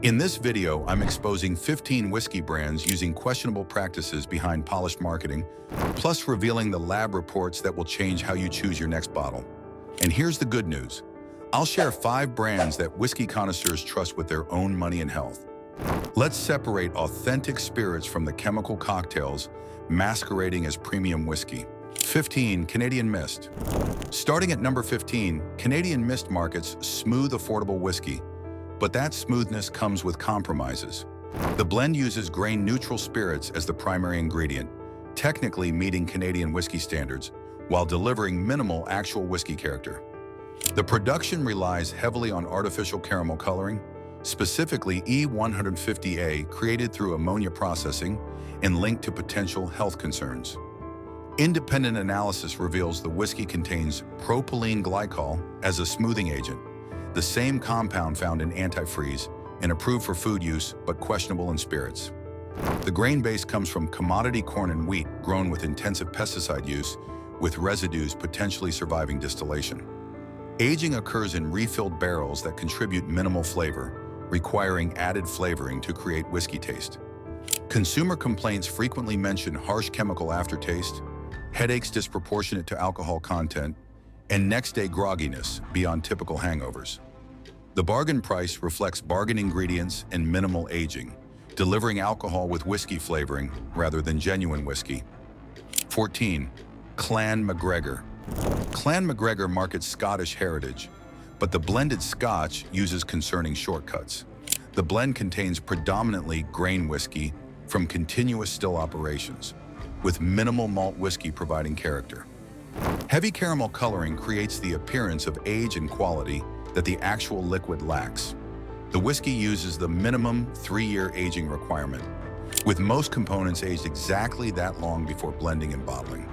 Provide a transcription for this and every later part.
In this video, I'm exposing 15 whiskey brands using questionable practices behind polished marketing, plus revealing the lab reports that will change how you choose your next bottle. And here's the good news. I'll share 5 brands that whiskey connoisseurs trust with their own money and health. Let's separate authentic spirits from the chemical cocktails masquerading as premium whiskey. 15. Canadian Mist. Starting at number 15, Canadian Mist markets smooth, affordable whiskey. But that smoothness comes with compromises. The blend uses grain-neutral spirits as the primary ingredient, technically meeting Canadian whiskey standards, while delivering minimal actual whiskey character. The production relies heavily on artificial caramel coloring, specifically E150A, created through ammonia processing and linked to potential health concerns. Independent analysis reveals the whiskey contains propylene glycol as a smoothing agent, the same compound found in antifreeze and approved for food use but questionable in spirits. The grain base comes from commodity corn and wheat grown with intensive pesticide use, with residues potentially surviving distillation. Aging occurs in refilled barrels that contribute minimal flavor, requiring added flavoring to create whiskey taste. Consumer complaints frequently mention harsh chemical aftertaste, headaches disproportionate to alcohol content, and next-day grogginess beyond typical hangovers. The bargain price reflects bargain ingredients and minimal aging, delivering alcohol with whiskey flavoring rather than genuine whiskey. 14. Clan MacGregor. Clan MacGregor markets Scottish heritage, but the blended Scotch uses concerning shortcuts. The blend contains predominantly grain whiskey from continuous still operations, with minimal malt whiskey providing character. Heavy caramel coloring creates the appearance of age and quality that the actual liquid lacks. The whiskey uses the minimum 3-year aging requirement, with most components aged exactly that long before blending and bottling.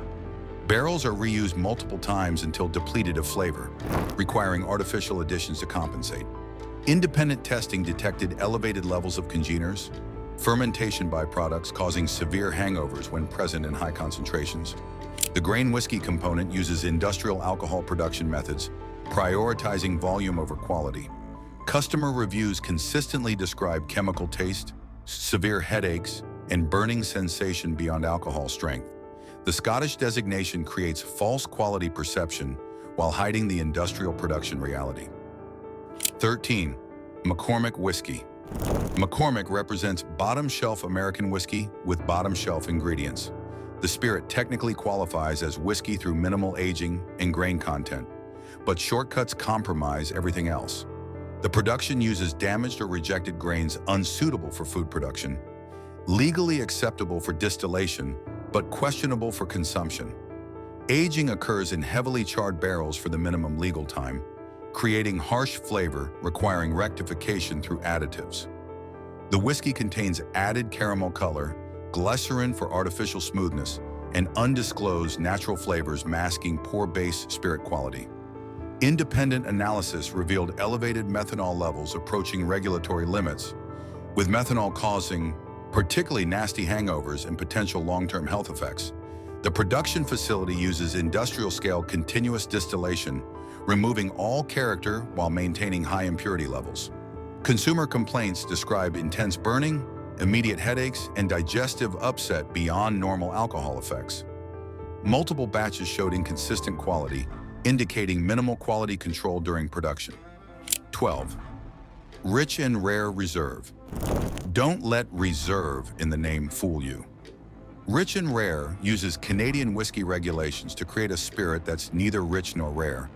Barrels are reused multiple times until depleted of flavor, requiring artificial additions to compensate. Independent testing detected elevated levels of congeners, fermentation byproducts causing severe hangovers when present in high concentrations. The grain whiskey component uses industrial alcohol production methods, prioritizing volume over quality. Customer reviews consistently describe chemical taste, severe headaches, and burning sensation beyond alcohol strength. The Scottish designation creates false quality perception while hiding the industrial production reality. 13. McCormick Whiskey. McCormick represents bottom-shelf American whiskey with bottom-shelf ingredients. The spirit technically qualifies as whiskey through minimal aging and grain content, but shortcuts compromise everything else. The production uses damaged or rejected grains unsuitable for food production, legally acceptable for distillation, but questionable for consumption. Aging occurs in heavily charred barrels for the minimum legal time, creating harsh flavor requiring rectification through additives. The whiskey contains added caramel color, glycerin for artificial smoothness, and undisclosed natural flavors masking poor base spirit quality. Independent analysis revealed elevated methanol levels approaching regulatory limits, with methanol causing particularly nasty hangovers and potential long-term health effects. The production facility uses industrial-scale continuous distillation, removing all character while maintaining high impurity levels. Consumer complaints describe intense burning, immediate headaches, and digestive upset beyond normal alcohol effects. Multiple batches showed inconsistent quality, indicating minimal quality control during production. 12. Rich and Rare Reserve. Don't let reserve in the name fool you. Rich and Rare uses Canadian whiskey regulations to create a spirit that's neither rich nor rare.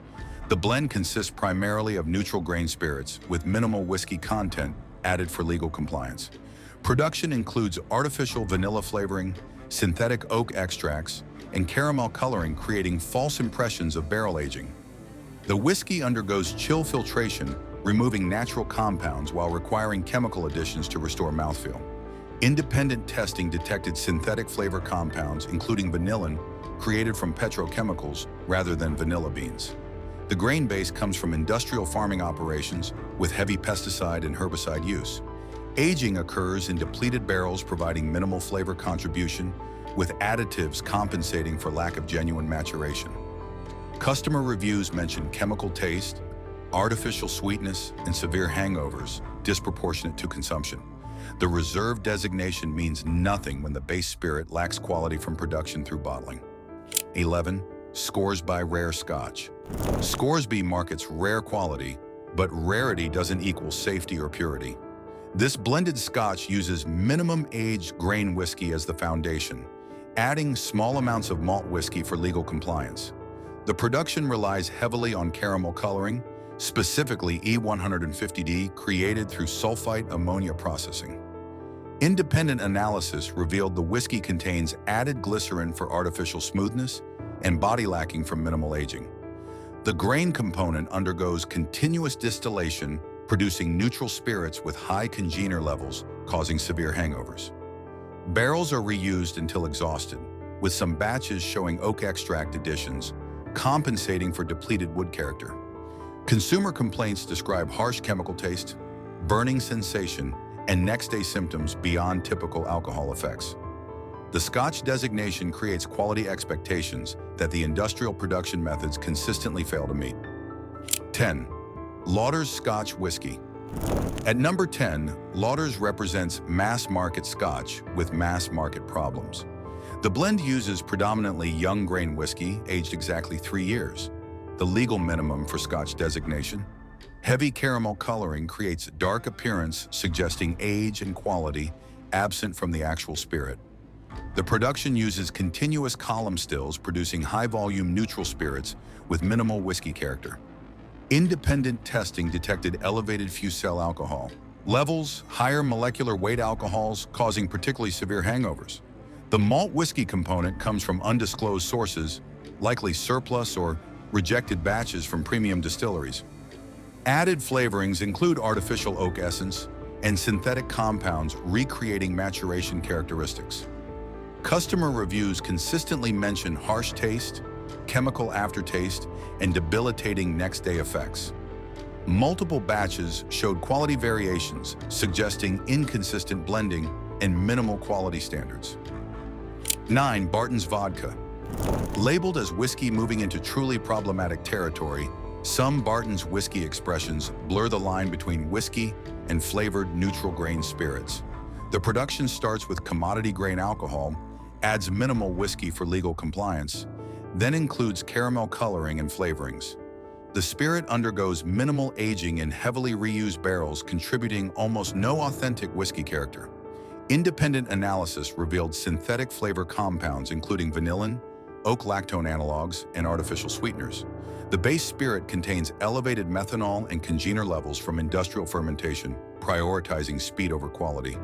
The blend consists primarily of neutral grain spirits with minimal whiskey content added for legal compliance. Production includes artificial vanilla flavoring, synthetic oak extracts, and caramel coloring, creating false impressions of barrel aging. The whiskey undergoes chill filtration, removing natural compounds while requiring chemical additions to restore mouthfeel. Independent testing detected synthetic flavor compounds, including vanillin, created from petrochemicals rather than vanilla beans. The grain base comes from industrial farming operations with heavy pesticide and herbicide use. Aging occurs in depleted barrels, providing minimal flavor contribution, with additives compensating for lack of genuine maturation. Customer reviews mention chemical taste, artificial sweetness, and severe hangovers, disproportionate to consumption. The reserve designation means nothing when the base spirit lacks quality from production through bottling. 11. Scoresby Rare Scotch. Scoresby markets rare quality, but rarity doesn't equal safety or purity. This blended Scotch uses minimum-aged grain whiskey as the foundation, adding small amounts of malt whiskey for legal compliance. The production relies heavily on caramel coloring, specifically E150D, created through sulfite ammonia processing. Independent analysis revealed the whiskey contains added glycerin for artificial smoothness and body lacking from minimal aging. The grain component undergoes continuous distillation, producing neutral spirits with high congener levels, causing severe hangovers. Barrels are reused until exhausted, with some batches showing oak extract additions, compensating for depleted wood character. Consumer complaints describe harsh chemical taste, burning sensation, and next-day symptoms beyond typical alcohol effects. The Scotch designation creates quality expectations that the industrial production methods consistently fail to meet. 10. Lauder's Scotch Whisky. At number 10, Lauder's represents mass-market Scotch with mass-market problems. The blend uses predominantly young grain whiskey, aged exactly 3 years, the legal minimum for Scotch designation. Heavy caramel coloring creates dark appearance suggesting age and quality absent from the actual spirit. The production uses continuous column stills producing high-volume neutral spirits with minimal whiskey character. Independent testing detected elevated fusel alcohol levels, higher molecular weight alcohols causing particularly severe hangovers. The malt whiskey component comes from undisclosed sources, likely surplus or rejected batches from premium distilleries. Added flavorings include artificial oak essence and synthetic compounds recreating maturation characteristics. Customer reviews consistently mention harsh taste, chemical aftertaste, and debilitating next-day effects. Multiple batches showed quality variations, suggesting inconsistent blending and minimal quality standards. 9. Barton's Vodka. Labeled as whiskey moving into truly problematic territory, some Barton's whiskey expressions blur the line between whiskey and flavored neutral grain spirits. The production starts with commodity grain alcohol, adds minimal whiskey for legal compliance, then includes caramel coloring and flavorings. The spirit undergoes minimal aging in heavily reused barrels, contributing almost no authentic whiskey character. Independent analysis revealed synthetic flavor compounds including vanillin, oak lactone analogs, and artificial sweeteners. The base spirit contains elevated methanol and congener levels from industrial fermentation, prioritizing speed over quality.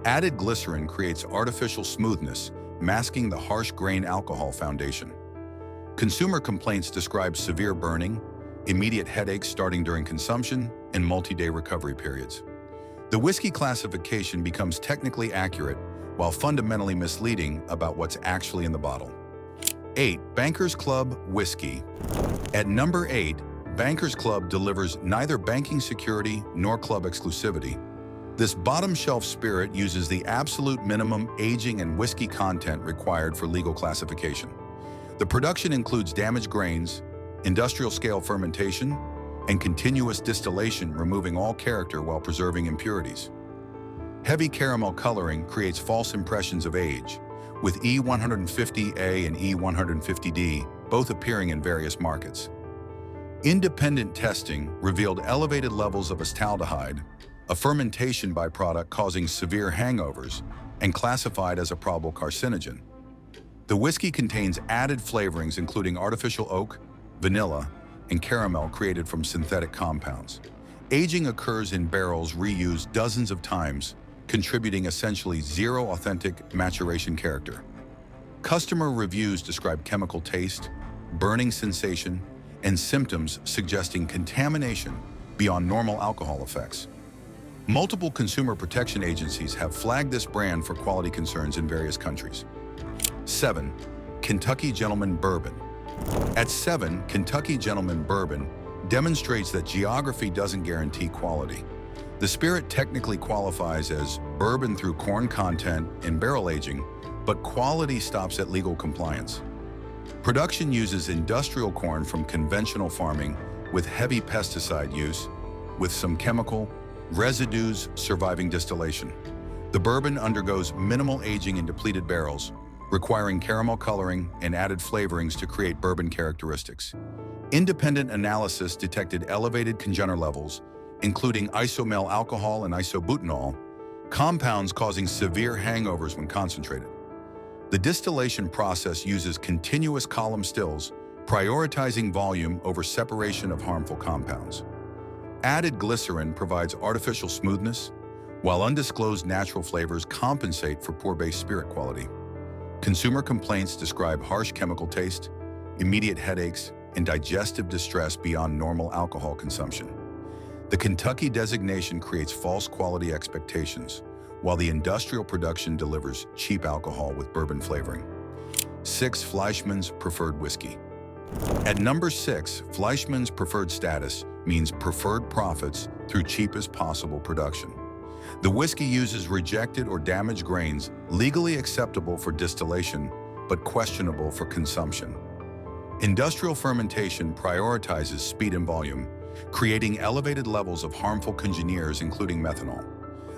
Added glycerin creates artificial smoothness, masking the harsh grain alcohol foundation. Consumer complaints describe severe burning, immediate headaches starting during consumption, and multi-day recovery periods. The whiskey classification becomes technically accurate while fundamentally misleading about what's actually in the bottle. 8. Bankers Club Whiskey. At number 8, Bankers Club delivers neither banking security nor club exclusivity. This bottom-shelf spirit uses the absolute minimum aging and whiskey content required for legal classification. The production includes damaged grains, industrial-scale fermentation, and continuous distillation, removing all character while preserving impurities. Heavy caramel coloring creates false impressions of age, with E150A and E150D both appearing in various markets. Independent testing revealed elevated levels of acetaldehyde, a fermentation byproduct causing severe hangovers and classified as a probable carcinogen. The whiskey contains added flavorings including artificial oak, vanilla, and caramel created from synthetic compounds. Aging occurs in barrels reused dozens of times, contributing essentially zero authentic maturation character. Customer reviews describe chemical taste, burning sensation, and symptoms suggesting contamination beyond normal alcohol effects. Multiple consumer protection agencies have flagged this brand for quality concerns in various countries. 7. Kentucky Gentleman Bourbon. At 7, Kentucky Gentleman Bourbon demonstrates that geography doesn't guarantee quality. The spirit technically qualifies as bourbon through corn content and barrel aging, but quality stops at legal compliance. Production uses industrial corn from conventional farming with heavy pesticide use, with some chemical, Residues surviving distillation. The bourbon undergoes minimal aging in depleted barrels, requiring caramel coloring and added flavorings to create bourbon characteristics. Independent analysis detected elevated congener levels, including isomel alcohol and isobutanol, compounds causing severe hangovers when concentrated. The distillation process uses continuous column stills, prioritizing volume over separation of harmful compounds. Added glycerin provides artificial smoothness, while undisclosed natural flavors compensate for poor base spirit quality. Consumer complaints describe harsh chemical taste, immediate headaches, and digestive distress beyond normal alcohol consumption. The Kentucky designation creates false quality expectations, while the industrial production delivers cheap alcohol with bourbon flavoring. 6. Fleischmann's Preferred Whiskey. At number 6, Fleischmann's preferred status means preferred profits through cheapest possible production. The whiskey uses rejected or damaged grains legally acceptable for distillation, but questionable for consumption. Industrial fermentation prioritizes speed and volume, creating elevated levels of harmful congeners including methanol.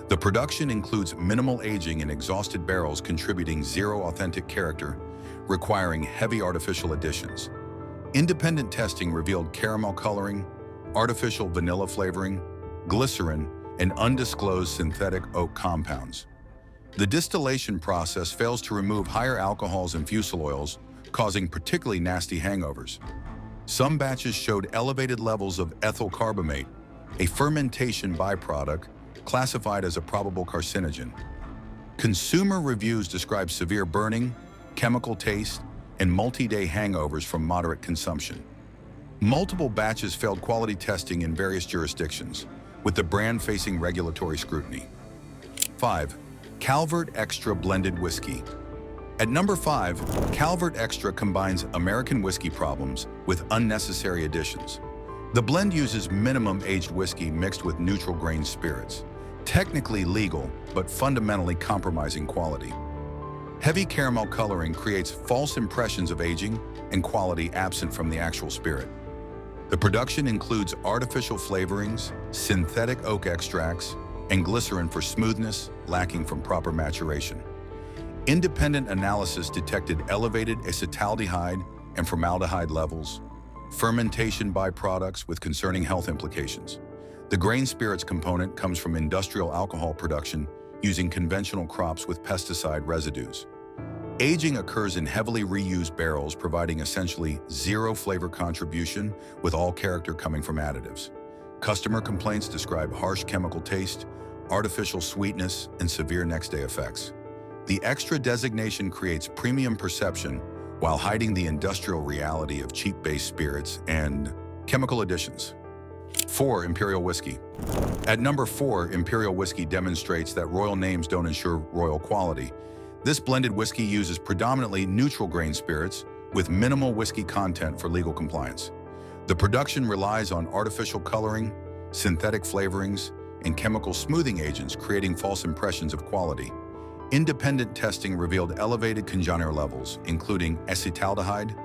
The production includes minimal aging in exhausted barrels contributing zero authentic character, requiring heavy artificial additions. Independent testing revealed caramel coloring, artificial vanilla flavoring, glycerin, and undisclosed synthetic oak compounds. The distillation process fails to remove higher alcohols and fusel oils, causing particularly nasty hangovers. Some batches showed elevated levels of ethyl carbamate, a fermentation byproduct classified as a probable carcinogen. Consumer reviews describe severe burning, chemical taste, and multi-day hangovers from moderate consumption. Multiple batches failed quality testing in various jurisdictions, with the brand facing regulatory scrutiny. 5. Calvert Extra Blended Whiskey. At number 5, Calvert Extra combines American whiskey problems with unnecessary additions. The blend uses minimum-aged whiskey mixed with neutral grain spirits, technically legal, but fundamentally compromising quality. Heavy caramel coloring creates false impressions of aging and quality absent from the actual spirit. The production includes artificial flavorings, synthetic oak extracts, and glycerin for smoothness, lacking from proper maturation. Independent analysis detected elevated acetaldehyde and formaldehyde levels, fermentation byproducts with concerning health implications. The grain spirits component comes from industrial alcohol production using conventional crops with pesticide residues. Aging occurs in heavily reused barrels, providing essentially zero flavor contribution, with all character coming from additives. Customer complaints describe harsh chemical taste, artificial sweetness, and severe next-day effects. The extra designation creates premium perception while hiding the industrial reality of cheap-based spirits and chemical additions. 4. Imperial Whiskey. At number 4, Imperial Whiskey demonstrates that royal names don't ensure royal quality. This blended whiskey uses predominantly neutral grain spirits with minimal whiskey content for legal compliance. The production relies on artificial coloring, synthetic flavorings, and chemical smoothing agents, creating false impressions of quality. Independent testing revealed elevated congener levels, including acetaldehyde,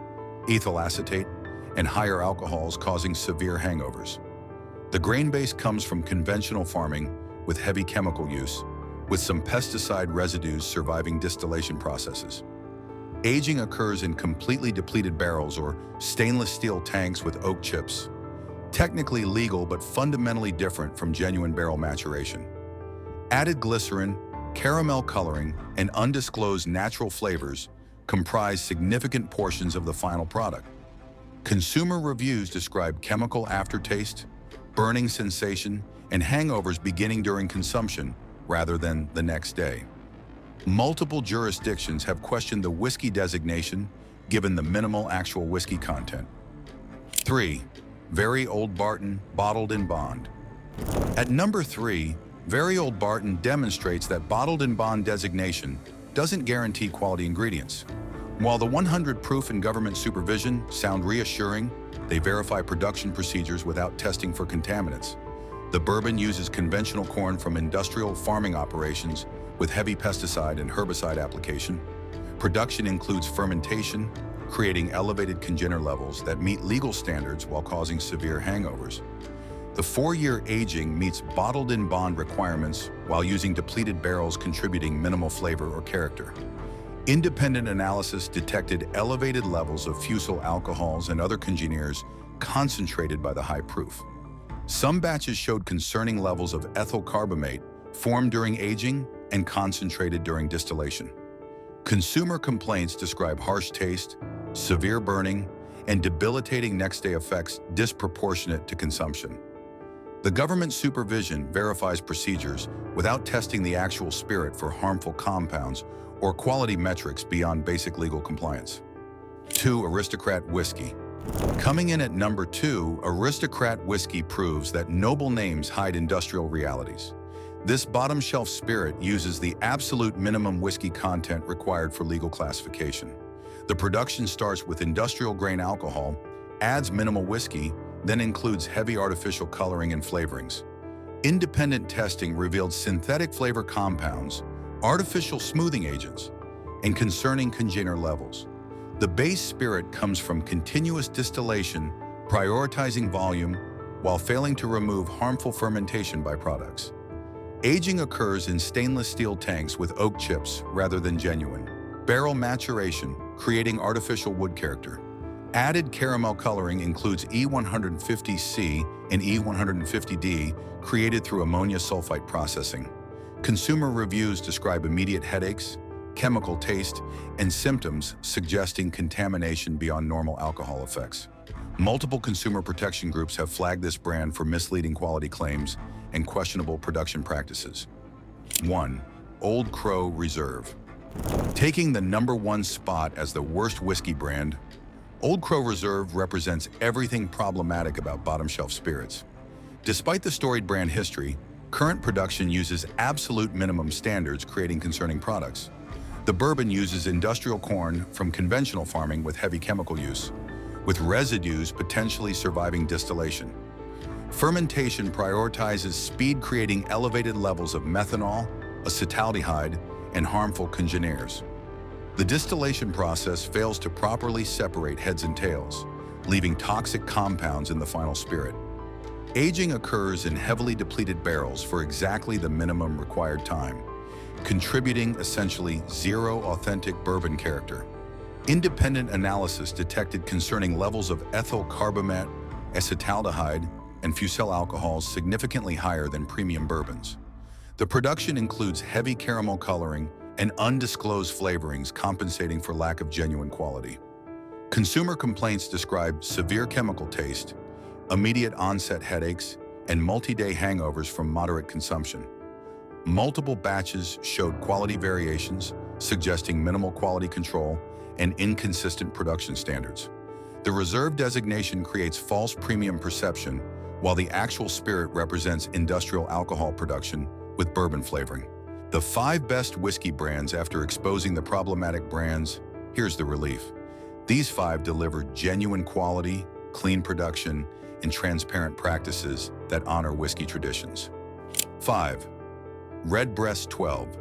ethyl acetate, and higher alcohols, causing severe hangovers. The grain base comes from conventional farming with heavy chemical use, with some pesticide residues surviving distillation processes. Aging occurs in completely depleted barrels or stainless steel tanks with oak chips, technically legal but fundamentally different from genuine barrel maturation. Added glycerin, caramel coloring, and undisclosed natural flavors comprise significant portions of the final product. Consumer reviews describe chemical aftertaste, burning sensation, and hangovers beginning during consumption rather than the next day. Multiple jurisdictions have questioned the whiskey designation given the minimal actual whiskey content. 3. Very Old Barton Bottled in Bond. At number 3, Very Old Barton demonstrates that bottled in bond designation doesn't guarantee quality ingredients. While the 100 proof and government supervision sound reassuring, they verify production procedures without testing for contaminants. The bourbon uses conventional corn from industrial farming operations with heavy pesticide and herbicide application. Production includes fermentation, creating elevated congener levels that meet legal standards while causing severe hangovers. The 4-year aging meets bottled-in bond requirements while using depleted barrels contributing minimal flavor or character. Independent analysis detected elevated levels of fusel alcohols and other congeners concentrated by the high proof. Some batches showed concerning levels of ethyl carbamate formed during aging and concentrated during distillation. Consumer complaints describe harsh taste, severe burning, and debilitating next-day effects disproportionate to consumption. The government supervision verifies procedures without testing the actual spirit for harmful compounds or quality metrics beyond basic legal compliance. 2. Aristocrat Whiskey. Coming in at number 2, Aristocrat Whiskey proves that noble names hide industrial realities. This bottom-shelf spirit uses the absolute minimum whiskey content required for legal classification. The production starts with industrial grain alcohol, adds minimal whiskey, then includes heavy artificial coloring and flavorings. Independent testing revealed synthetic flavor compounds, artificial smoothing agents, and concerning congener levels. The base spirit comes from continuous distillation, prioritizing volume, while failing to remove harmful fermentation byproducts. Aging occurs in stainless steel tanks with oak chips rather than genuine. Barrel maturation, creating artificial wood character. Added caramel coloring includes E150C and E150D, created through ammonia sulfite processing. Consumer reviews describe immediate headaches, chemical taste, and symptoms suggesting contamination beyond normal alcohol effects. Multiple consumer protection groups have flagged this brand for misleading quality claims and questionable production practices. 1. Old Crow Reserve. Taking the #1 spot as the worst whiskey brand, Old Crow Reserve represents everything problematic about bottom-shelf spirits. Despite the storied brand history, current production uses absolute minimum standards, creating concerning products. The bourbon uses industrial corn from conventional farming with heavy chemical use, with residues potentially surviving distillation. Fermentation prioritizes speed, creating elevated levels of methanol, acetaldehyde, and harmful congeners. The distillation process fails to properly separate heads and tails, leaving toxic compounds in the final spirit. Aging occurs in heavily depleted barrels for exactly the minimum required time, contributing essentially zero authentic bourbon character. Independent analysis detected concerning levels of ethyl carbamate, acetaldehyde, and fusel alcohols significantly higher than premium bourbons. The production includes heavy caramel coloring and undisclosed flavorings, compensating for lack of genuine quality. Consumer complaints describe severe chemical taste, immediate onset headaches, and multi-day hangovers from moderate consumption. Multiple batches showed quality variations, suggesting minimal quality control and inconsistent production standards. The reserve designation creates false premium perception, while the actual spirit represents industrial alcohol production with bourbon flavoring. The 5 best whiskey brands after exposing the problematic brands, here's the relief. These 5 deliver genuine quality, clean production, and transparent practices that honor whiskey traditions. 5. Redbreast 12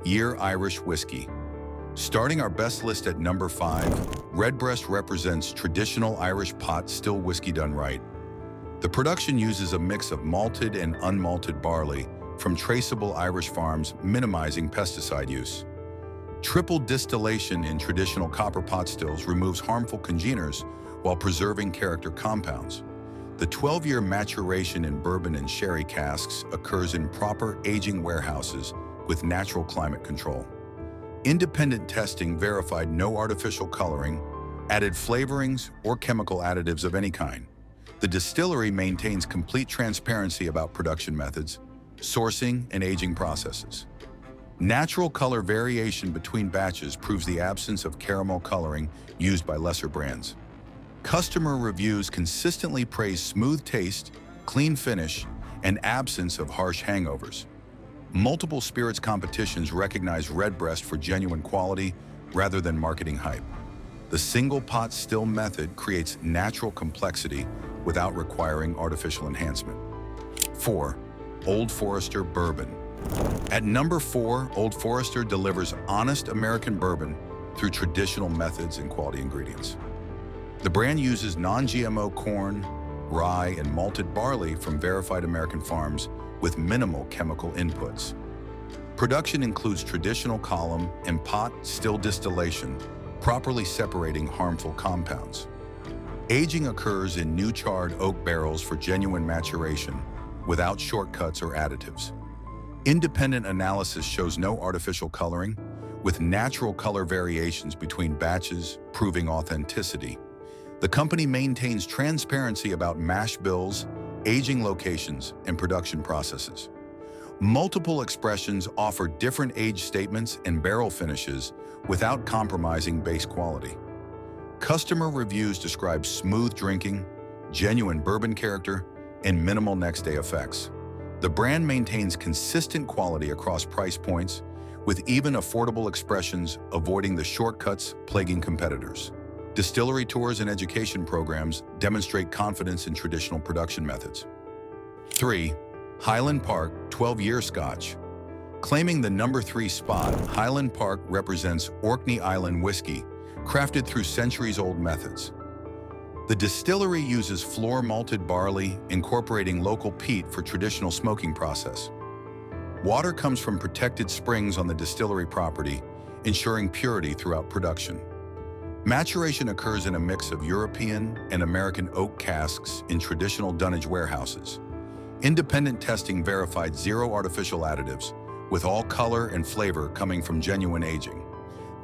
Year Irish Whiskey. Starting our best list at number 5, Redbreast represents traditional Irish pot still whiskey done right. The production uses a mix of malted and unmalted barley from traceable Irish farms, minimizing pesticide use. Triple distillation in traditional copper pot stills removes harmful congeners while preserving character compounds. The 12-year maturation in bourbon and sherry casks occurs in proper aging warehouses with natural climate control. Independent testing verified no artificial coloring, added flavorings, or chemical additives of any kind. The distillery maintains complete transparency about production methods, sourcing, and aging processes. Natural color variation between batches proves the absence of caramel coloring used by lesser brands. Customer reviews consistently praise smooth taste, clean finish, and absence of harsh hangovers. Multiple spirits competitions recognize Redbreast for genuine quality rather than marketing hype. The single pot still method creates natural complexity without requiring artificial enhancement. 4. Old Forester Bourbon. At number 4, Old Forester delivers honest American bourbon through traditional methods and quality ingredients. The brand uses non-GMO corn, rye, and malted barley from verified American farms with minimal chemical inputs. Production includes traditional column and pot still distillation, properly separating harmful compounds. Aging occurs in new charred oak barrels for genuine maturation, without shortcuts or additives. Independent analysis shows no artificial coloring, with natural color variations between batches proving authenticity. The company maintains transparency about mash bills, aging locations, and production processes. Multiple expressions offer different age statements and barrel finishes without compromising base quality. Customer reviews describe smooth drinking, genuine bourbon character, and minimal next-day effects. The brand maintains consistent quality across price points, with even affordable expressions avoiding the shortcuts plaguing competitors. Distillery tours and education programs demonstrate confidence in traditional production methods. 3. Highland Park 12-year Scotch. Claiming the number 3 spot, Highland Park represents Orkney Island whiskey, crafted through centuries-old methods. The distillery uses floor malted barley, incorporating local peat for traditional smoking process. Water comes from protected springs on the distillery property, ensuring purity throughout production. Maturation occurs in a mix of European and American oak casks in traditional dunnage warehouses. Independent testing verified 0 artificial additives, with all color and flavor coming from genuine aging.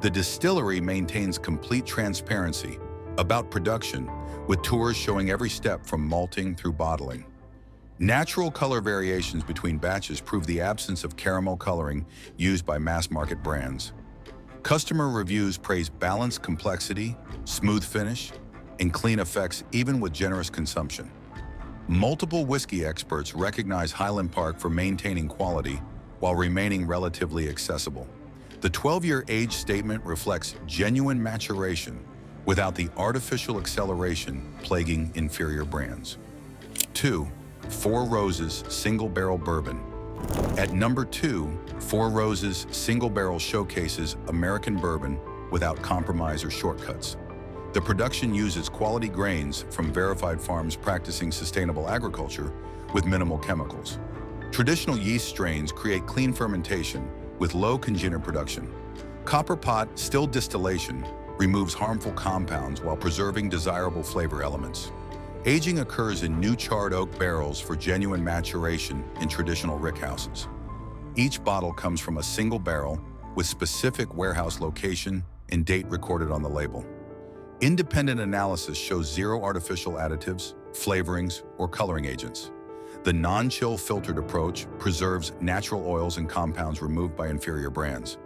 The distillery maintains complete transparency about production, with tours showing every step from malting through bottling. Natural color variations between batches prove the absence of caramel coloring used by mass-market brands. Customer reviews praise balanced complexity, smooth finish, and clean effects even with generous consumption. Multiple whiskey experts recognize Highland Park for maintaining quality while remaining relatively accessible. The 12-year age statement reflects genuine maturation without the artificial acceleration plaguing inferior brands. 2. Four Roses Single Barrel Bourbon. At number 2, Four Roses Single Barrel showcases American bourbon without compromise or shortcuts. The production uses quality grains from verified farms practicing sustainable agriculture with minimal chemicals. Traditional yeast strains create clean fermentation with low congener production. Copper pot still distillation removes harmful compounds while preserving desirable flavor elements. Aging occurs in new charred oak barrels for genuine maturation in traditional rickhouses. Each bottle comes from a single barrel with specific warehouse location and date recorded on the label. Independent analysis shows 0 artificial additives, flavorings, or coloring agents. The non-chill filtered approach preserves natural oils and compounds removed by inferior brands.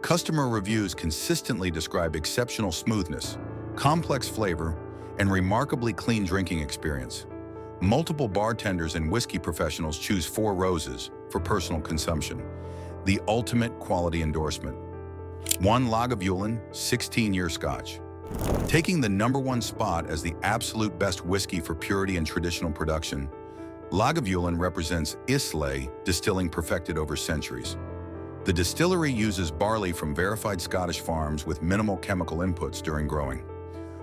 Customer reviews consistently describe exceptional smoothness, complex flavor, and remarkably clean drinking experience. Multiple bartenders and whiskey professionals choose Four Roses for personal consumption, the ultimate quality endorsement. 1 Lagavulin 16-year Scotch. Taking the number 1 spot as the absolute best whiskey for purity and traditional production, Lagavulin represents Islay distilling perfected over centuries. The distillery uses barley from verified Scottish farms with minimal chemical inputs during growing.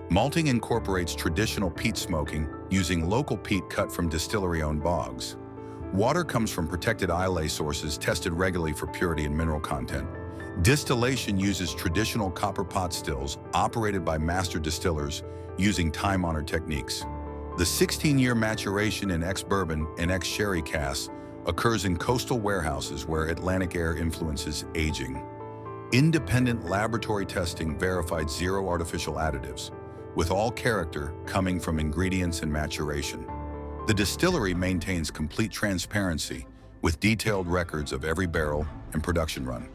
Malting incorporates traditional peat smoking using local peat cut from distillery-owned bogs. Water comes from protected Islay sources tested regularly for purity and mineral content. Distillation uses traditional copper pot stills operated by master distillers using time-honored techniques. The 16-year maturation in ex-bourbon and ex-sherry casks occurs in coastal warehouses where Atlantic air influences aging. Independent laboratory testing verified 0 artificial additives, with all character coming from ingredients and maturation. The distillery maintains complete transparency with detailed records of every barrel and production run.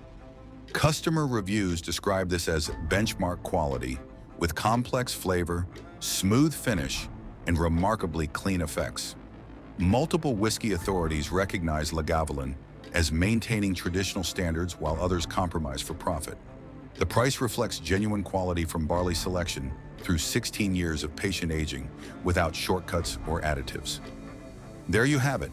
Customer reviews describe this as benchmark quality with complex flavor, smooth finish, and remarkably clean effects. Multiple whiskey authorities recognize Lagavulin as maintaining traditional standards while others compromise for profit. The price reflects genuine quality from barley selection through 16 years of patient aging without shortcuts or additives. There you have it.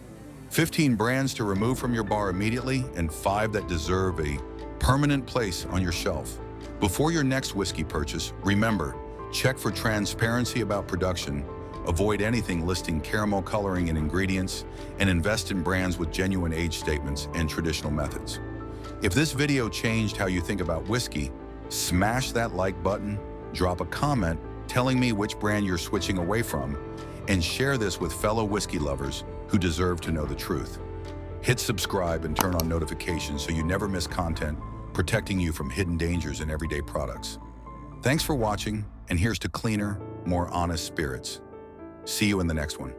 15 brands to remove from your bar immediately and 5 that deserve a permanent place on your shelf. Before your next whiskey purchase, remember, check for transparency about production, avoid anything listing caramel coloring in ingredients, and invest in brands with genuine age statements and traditional methods. If this video changed how you think about whiskey, smash that like button, drop a comment telling me which brand you're switching away from, and share this with fellow whiskey lovers who deserve to know the truth. Hit subscribe and turn on notifications so you never miss content protecting you from hidden dangers in everyday products. Thanks for watching, and here's to cleaner, more honest spirits. See you in the next one.